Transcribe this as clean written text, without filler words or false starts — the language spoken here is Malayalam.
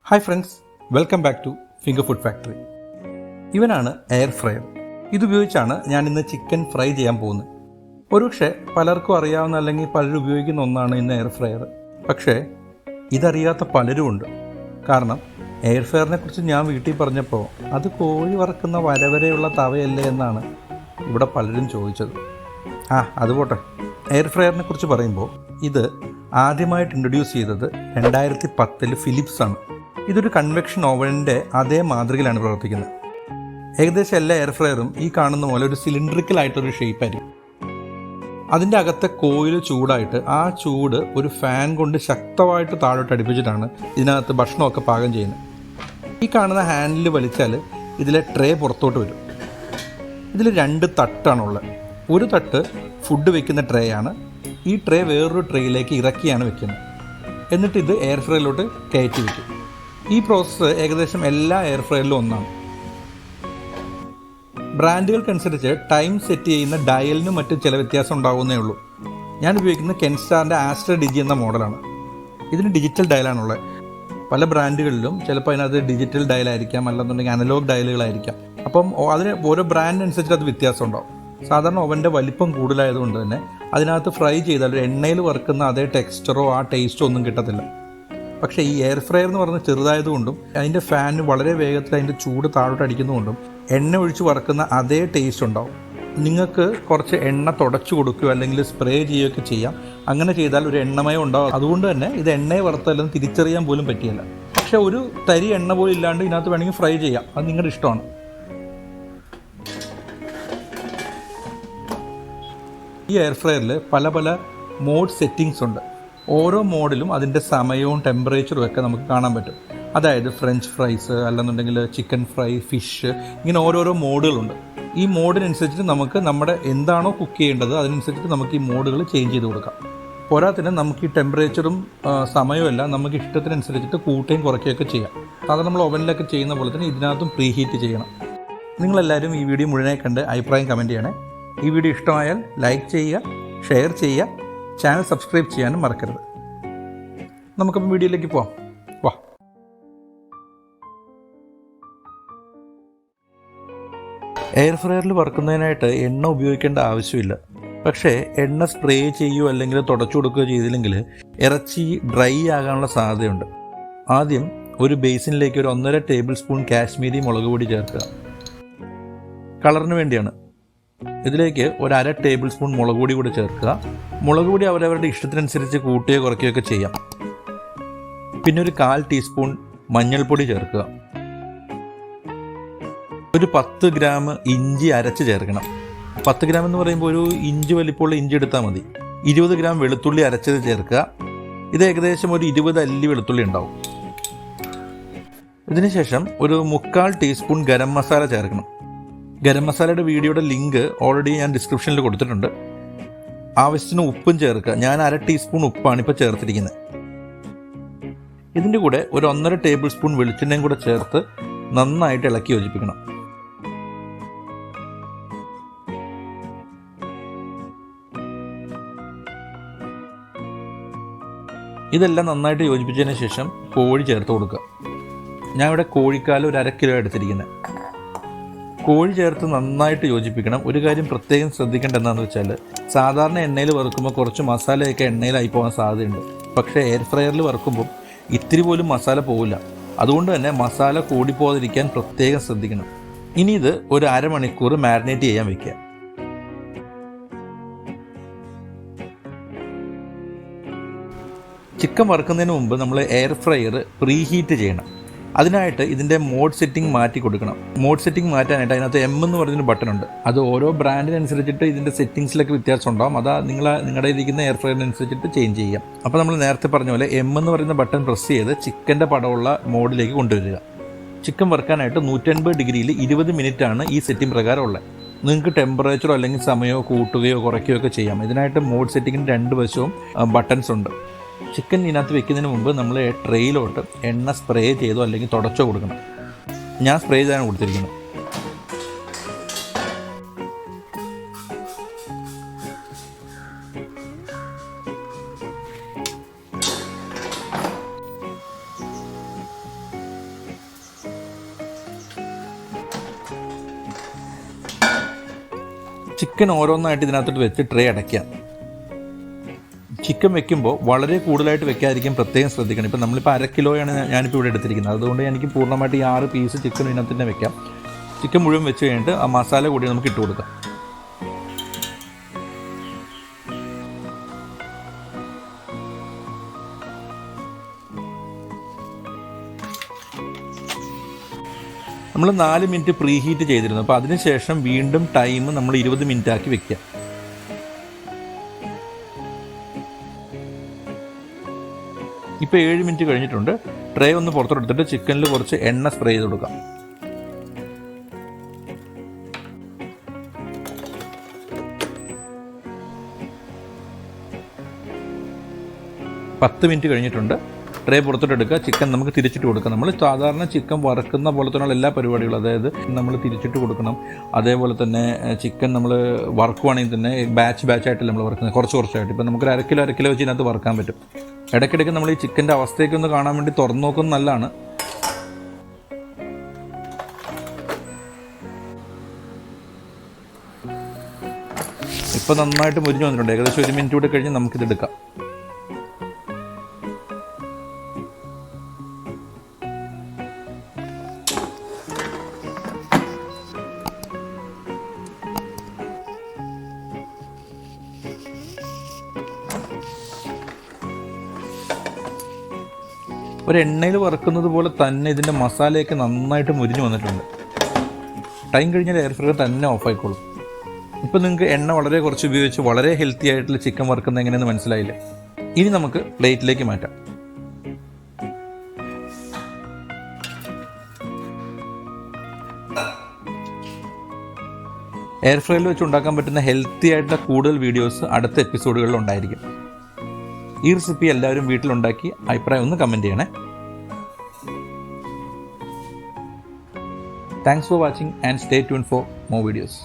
Hi friends, welcome back to finger food factory. ഇവനാണ് എയർ ഫ്രയർ. ഇതുപയോഗിച്ചാണ് ഞാൻ ഇന്ന് ചിക്കൻ ഫ്രൈ ചെയ്യാൻ പോകുന്നത്. ഒരുപക്ഷെ പലർക്കും അറിയാവുന്ന അല്ലെങ്കിൽ പലരും ഉപയോഗിക്കുന്ന ഒന്നാണ് ഇന്ന് എയർ ഫ്രയർ. പക്ഷേ ഇതറിയാത്ത പലരുമുണ്ട്. കാരണം എയർ ഫ്രയറിനെ കുറിച്ച് ഞാൻ വീട്ടിൽ പറഞ്ഞപ്പോൾ അത് കോഴി വറക്കുന്ന വരവരെയുള്ള തവയല്ലേ എന്നാണ് ഇവിടെ പലരും ചോദിച്ചത്. അത് പോട്ടെ. എയർ ഫ്രയറിനെ കുറിച്ച് പറയുമ്പോൾ ഇത് ആദ്യമായിട്ട് ഇൻട്രൊഡ്യൂസ് ചെയ്തത് 2010 ഫിലിപ്സ് ആണ്. ഇതൊരു കൺവെക്ഷൻ ഓവനിൻ്റെ അതേ മാതൃകയിലാണ് പ്രവർത്തിക്കുന്നത്. ഏകദേശം എല്ലാ എയർ ഫ്രയറും ഈ കാണുന്ന പോലെ ഒരു സിലിണ്ടറിക്കലായിട്ടൊരു ഷേപ്പായിരിക്കും. അതിൻ്റെ അകത്തെ കോയിൽ ചൂടായിട്ട് ആ ചൂട് ഒരു ഫാൻ കൊണ്ട് ശക്തമായിട്ട് താഴോട്ട് അടുപ്പിച്ചിട്ടാണ് ഇതിനകത്ത് ഭക്ഷണമൊക്കെ പാകം ചെയ്യുന്നത്. ഈ കാണുന്ന ഹാൻഡിൽ വലിച്ചാൽ ഇതിലെ ട്രേ പുറത്തോട്ട് വരും. ഇതിൽ 2 തട്ടാണുള്ളത്. ഒരു തട്ട് ഫുഡ് വെക്കുന്ന ട്രേ ആണ്. ഈ ട്രേ വേറൊരു ട്രേയിലേക്ക് ഇറക്കിയാണ് വെക്കുന്നത്. എന്നിട്ട് ഇത് എയർ ഫ്രയറിലോട്ട് കയറ്റി വയ്ക്കും. ഈ പ്രോസസ്സ് ഏകദേശം എല്ലാ എയർ ഫ്രയറിലും ഒന്നാണ്. ബ്രാൻഡുകൾക്കനുസരിച്ച് ടൈം സെറ്റ് ചെയ്യുന്ന ഡയലിനും മറ്റും ചില വ്യത്യാസം ഉണ്ടാകുന്നേ ഉള്ളൂ. ഞാൻ ഉപയോഗിക്കുന്ന കെൻസ്റ്റാറിൻ്റെ ആസ്ട്ര ഡിജി എന്ന മോഡലാണ്. ഇതിന് ഡിജിറ്റൽ ഡയലാണുള്ളത്. പല ബ്രാൻഡുകളിലും ചിലപ്പോൾ അതിനകത്ത് ഡിജിറ്റൽ ഡയലായിരിക്കാം, അല്ലെന്നുണ്ടെങ്കിൽ അനലോഗ് ഡയലുകളായിരിക്കാം. അപ്പം അതിന് ഓരോ ബ്രാൻഡിനനുസരിച്ച് അത് വ്യത്യാസം ഉണ്ടാവും. സാധാരണ ഓവൻ്റെ വലിപ്പം കൂടുതലായതുകൊണ്ട് തന്നെ അതിനകത്ത് ഫ്രൈ ചെയ്താൽ ഒരു എണ്ണയിൽ വറുക്കുന്ന അതേ ടെക്സ്ചറോ ആ ടേസ്റ്റോ ഒന്നും കിട്ടത്തില്ല. പക്ഷേ ഈ എയർ ഫ്രയർ എന്ന് പറയുന്നത് ചെറുതായതുകൊണ്ടും അതിൻ്റെ ഫാനിന് വളരെ വേഗത്തിൽ അതിൻ്റെ ചൂട് താഴോട്ട് അടിക്കുന്നതുകൊണ്ടും എണ്ണ ഒഴിച്ച് വറുക്കുന്ന അതേ ടേസ്റ്റ് ഉണ്ടാവും. നിങ്ങൾക്ക് കുറച്ച് എണ്ണ തുടച്ചു കൊടുക്കുകയോ അല്ലെങ്കിൽ സ്പ്രേ ചെയ്യുകയൊക്കെ ചെയ്യാം. അങ്ങനെ ചെയ്താൽ ഒരു എണ്ണമയം ഉണ്ടാവും. അതുകൊണ്ട് തന്നെ ഇത് എണ്ണയെ വറുത്തല്ലെന്ന് തിരിച്ചറിയാൻ പോലും പറ്റിയല്ല. പക്ഷേ ഒരു തരി എണ്ണ പോലും ഇല്ലാണ്ട് ഇതിനകത്ത് വേണമെങ്കിൽ ഫ്രൈ ചെയ്യാം. അത് നിങ്ങളുടെ ഇഷ്ടമാണ്. ഈ എയർ ഫ്രയറിൽ പല പല മോഡ് സെറ്റിങ്സ് ഉണ്ട്. ഓരോ മോഡിലും അതിൻ്റെ സമയവും ടെമ്പറേച്ചറും ഒക്കെ നമുക്ക് കാണാൻ പറ്റും. അതായത് ഫ്രഞ്ച് ഫ്രൈസ്, അല്ലെന്നുണ്ടെങ്കിൽ ചിക്കൻ ഫ്രൈ, ഫിഷ്, ഇങ്ങനെ ഓരോരോ മോഡുകളുണ്ട്. ഈ മോഡിനനുസരിച്ചിട്ട് നമുക്ക് നമ്മുടെ എന്താണോ കുക്ക് ചെയ്യേണ്ടത് അതിനനുസരിച്ചിട്ട് നമുക്ക് ഈ മോഡുകൾ ചേഞ്ച് ചെയ്ത് കൊടുക്കാം. പോരാത്തിന് നമുക്ക് ഈ ടെമ്പറേച്ചറും സമയവുമെല്ലാം നമുക്ക് ഇഷ്ടത്തിനനുസരിച്ചിട്ട് കൂട്ടുകയും കുറയ്ക്കുകയൊക്കെ ചെയ്യാം. സാധാരണ നമ്മൾ ഓവനിലൊക്കെ ചെയ്യുന്ന പോലെ തന്നെ ഇതിനകത്തും പ്രീ ഹീറ്റ് ചെയ്യണം. നിങ്ങളെല്ലാവരും ഈ വീഡിയോ മുഴുവനായി കണ്ട് അഭിപ്രായം കമൻറ്റ് ചെയ്യണേ. ഈ വീഡിയോ ഇഷ്ടമായാൽ ലൈക്ക് ചെയ്യുക, ഷെയർ ചെയ്യുക, ചാനൽ സബ്സ്ക്രൈബ് ചെയ്യാനും മറക്കരുത്. നമുക്കപ്പോൾ വീഡിയോയിലേക്ക് പോവാം. വാ. എയർ ഫ്രയറിൽ വറുക്കുന്നതിനായിട്ട് എണ്ണ ഉപയോഗിക്കേണ്ട ആവശ്യമില്ല. പക്ഷേ എണ്ണ സ്പ്രേ ചെയ്യുകയോ അല്ലെങ്കിൽ തുടച്ചു കൊടുക്കുകയോ ചെയ്തില്ലെങ്കിൽ ഇറച്ചി ഡ്രൈ ആകാനുള്ള സാധ്യതയുണ്ട്. ആദ്യം ഒരു ബേസിനിലേക്ക് ഒരു 1.5 ടേബിൾ സ്പൂൺ കാശ്മീരി മുളക് പൊടി ചേർക്കുക. കളറിന് വേണ്ടിയാണ്. ഇതിലേക്ക് ഒരു 1/2 ടേബിൾ സ്പൂൺ മുളക് പൊടി കൂടി ചേർക്കുക. മുളക് പൊടി അവരവരുടെ ഇഷ്ടത്തിനനുസരിച്ച് കൂട്ടുകയോ കുറയ്ക്കുകയൊക്കെ ചെയ്യാം. പിന്നെ ഒരു 1/4 ടീസ്പൂൺ മഞ്ഞൾപ്പൊടി ചേർക്കുക. ഒരു 10 ഗ്രാം ഇഞ്ചി അരച്ച് ചേർക്കണം. 10 ഗ്രാം എന്ന് പറയുമ്പോൾ ഒരു ഇഞ്ച് വലിപ്പമുള്ള ഇഞ്ചി എടുത്താൽ മതി. 20 ഗ്രാം വെളുത്തുള്ളി അരച്ചത് ചേർക്കുക. ഇത് ഏകദേശം ഒരു 20 അല്ലി വെളുത്തുള്ളി ഉണ്ടാവും. ഇതിനുശേഷം ഒരു 3/4 ടീസ്പൂൺ ഗരം മസാല ചേർക്കണം. ഗരം മസാലയുടെ വീഡിയോയുടെ ലിങ്ക് ഓൾറെഡി ഞാൻ ഡിസ്ക്രിപ്ഷനിൽ കൊടുത്തിട്ടുണ്ട്. ആവശ്യത്തിന് ഉപ്പും ചേർക്കുക. ഞാൻ 1/2 ടീസ്പൂൺ ഉപ്പാണ് ഇപ്പോൾ ചേർത്തിരിക്കുന്നത്. ഇതിൻ്റെ കൂടെ ഒരു 1.5 ടേബിൾ സ്പൂൺ വെളിച്ചെണ്ണയും കൂടെ ചേർത്ത് നന്നായിട്ട് ഇളക്കി യോജിപ്പിക്കണം. ഇതെല്ലാം നന്നായിട്ട് യോജിപ്പിച്ചതിന് ശേഷം കോഴി ചേർത്ത് കൊടുക്കുക. ഞാൻ ഇവിടെ കോഴിക്കാല് ഒരു 1/2 കിലോ എടുത്തിരിക്കുന്നത്. കോഴി ചേർത്ത് നന്നായിട്ട് യോജിപ്പിക്കണം. ഒരു കാര്യം പ്രത്യേകം ശ്രദ്ധിക്കേണ്ട എന്താണെന്ന് വെച്ചാൽ, സാധാരണ എണ്ണയിൽ വറുക്കുമ്പോൾ കുറച്ച് മസാലയൊക്കെ എണ്ണയിലായി പോകാൻ സാധ്യതയുണ്ട്. പക്ഷേ എയർ ഫ്രയറിൽ വറുക്കുമ്പോൾ ഇത്തിരി പോലും മസാല പോവില്ല. അതുകൊണ്ട് തന്നെ മസാല കൂടിപ്പോകാതിരിക്കാൻ പ്രത്യേകം ശ്രദ്ധിക്കണം. ഇനി ഇത് ഒരു 1/2 മണിക്കൂർ മാരിനേറ്റ് ചെയ്യാൻ വയ്ക്കുക. ചിക്കൻ വറുക്കുന്നതിന് മുമ്പ് നമ്മൾ എയർ ഫ്രയർ പ്രീ ഹീറ്റ് ചെയ്യണം. അതിനായിട്ട് ഇതിൻ്റെ മോഡ് സെറ്റിംഗ് മാറ്റി കൊടുക്കണം. മോഡ് സെറ്റിംഗ് മാറ്റാനായിട്ട് അതിനകത്ത് M എന്ന് പറഞ്ഞൊരു ബട്ടൺ ഉണ്ട്. അത് ഓരോ ബ്രാൻഡിനനുസരിച്ചിട്ട് ഇതിൻ്റെ സെറ്റിങ്സിലൊക്കെ വ്യത്യാസം ഉണ്ടാകും. അത് നിങ്ങളുടെ ഇരിക്കുന്ന എയർ ഫ്രയറിനനുസരിച്ചിട്ട് ചേഞ്ച് ചെയ്യാം. അപ്പോൾ നമ്മൾ നേരത്തെ പറഞ്ഞ പോലെ M എന്ന് പറയുന്ന ബട്ടൺ പ്രസ് ചെയ്ത് ചിക്കൻ്റെ പടമുള്ള മോഡിലേക്ക് കൊണ്ടുവരിക. ചിക്കൻ വറുക്കാനായിട്ട് 180 ഡിഗ്രിയിൽ 20 മിനിറ്റാണ് ഈ സെറ്റിംഗ് പ്രകാരം ഉള്ളത്. നിങ്ങൾക്ക് ടെമ്പറേച്ചറോ അല്ലെങ്കിൽ സമയമോ കൂട്ടുകയോ കുറയ്ക്കുകയോ ഒക്കെ ചെയ്യാം. ഇതിനായിട്ട് മോഡ് സെറ്റിങ്ങിന് 2 വശവും ബട്ടൺസ് ഉണ്ട്. ചിക്കൻ ഇതിനകത്ത് വെക്കുന്നതിന് മുമ്പ് നമ്മൾ ട്രെയിലോട്ട് എണ്ണ സ്പ്രേ ചെയ്തോ അല്ലെങ്കിൽ തുടച്ചോ കൊടുക്കണം. ഞാൻ സ്പ്രേ ചെയ്താണ് കൊടുത്തിരിക്കുന്നത്. ചിക്കൻ ഓരോന്നായിട്ട് ഇതിനകത്തോട്ട് വെച്ച് ട്രേ അടയ്ക്കാം. ചിക്കൻ വെക്കുമ്പോൾ വളരെ കൂടുതലായിട്ട് വെക്കാതിരിക്കാൻ പ്രത്യേകം ശ്രദ്ധിക്കണം. ഇപ്പോൾ നമ്മളിപ്പോൾ 1/2 കിലോയാണ് ഞാനിപ്പോൾ ഇവിടെ എടുത്തിരിക്കുന്നത്. അതുകൊണ്ട് എനിക്ക് പൂർണ്ണമായിട്ട് ഈ 6 പീസ് ചിക്കൻ ഇതിനകത്ത് തന്നെ വെക്കാം. ചിക്കൻ മുഴുവൻ വെച്ച് കഴിഞ്ഞിട്ട് ആ മസാല കൂടി നമുക്ക് ഇട്ട് കൊടുക്കാം. നമ്മൾ 4 മിനിറ്റ് പ്രീ ഹീറ്റ് ചെയ്തിരുന്നു. അപ്പോൾ അതിനുശേഷം വീണ്ടും ടൈം നമ്മൾ 20 മിനിറ്റ് ആക്കി വെക്കുക. ഇപ്പോൾ 7 മിനിറ്റ് കഴിഞ്ഞിട്ടുണ്ട്. ട്രേ ഒന്ന് പുറത്തെടുത്തിട്ട് ചിക്കനിൽ കുറച്ച് എണ്ണ സ്പ്രേ ചെയ്ത് കൊടുക്കാം. പത്ത് മിനിറ്റ് കഴിഞ്ഞിട്ടുണ്ട്. ട്രേ പുറത്തോട്ട് എടുക്കുക. ചിക്കൻ നമുക്ക് തിരിച്ചിട്ട് കൊടുക്കാം. നമ്മൾ സാധാരണ ചിക്കൻ വറക്കുന്ന പോലെ തന്നെയുള്ള എല്ലാ പരിപാടികളും, അതായത് നമ്മൾ തിരിച്ചിട്ട് കൊടുക്കണം. അതേപോലെ തന്നെ ചിക്കൻ നമ്മൾ വറക്കുവാണെങ്കിൽ തന്നെ ബാച്ചായിട്ടല്ല നമ്മൾ വറക്കുന്നത്, കുറച്ചായിട്ട്. ഇപ്പം നമുക്കൊരു 1/2 കിലോ വെച്ച് ഇതിനകത്ത് വറക്കാൻ പറ്റും. ഇടയ്ക്കിടയ്ക്ക് നമ്മൾ ഈ ചിക്കൻ്റെ അവസ്ഥയൊക്കെ ഒന്ന് കാണാൻ വേണ്ടി തുറന്നു നോക്കുന്നത് നല്ലതാണ്. ഇപ്പോൾ നന്നായിട്ട് മുരിഞ്ഞ് വന്നിട്ടുണ്ട്. ഏകദേശം 1 മിനിറ്റ് കൂടി കഴിഞ്ഞ് നമുക്കിത് എടുക്കാം. ഒരു എണ്ണയിൽ വറുക്കുന്നത് പോലെ തന്നെ ഇതിൻ്റെ മസാലയൊക്കെ നന്നായിട്ട് മുരിഞ്ഞ് വന്നിട്ടുണ്ട്. ടൈം കഴിഞ്ഞാൽ എയർ ഫ്രയർ തന്നെ ഓഫായിക്കോളും. ഇപ്പോൾ നിങ്ങൾക്ക് എണ്ണ വളരെ കുറച്ച് ഉപയോഗിച്ച് വളരെ ഹെൽത്തി ആയിട്ടുള്ള ചിക്കൻ വറുക്കുന്നത് എങ്ങനെയെന്ന് മനസ്സിലായില്ലേ? ഇനി നമുക്ക് പ്ലേറ്റിലേക്ക് മാറ്റാം. എയർ ഫ്രയറിൽ വെച്ച് ഉണ്ടാക്കാൻ പറ്റുന്ന ഹെൽത്തി ആയിട്ടുള്ള കൂടുതൽ വീഡിയോസ് അടുത്ത എപ്പിസോഡുകളിൽ ഉണ്ടായിരിക്കും. ഈ റെസിപ്പി എല്ലാവരും വീട്ടിലുണ്ടാക്കി അഭിപ്രായം ഒന്ന് കമൻറ്റ് ചെയ്യണേ. Thanks for watching and stay tune for more videos.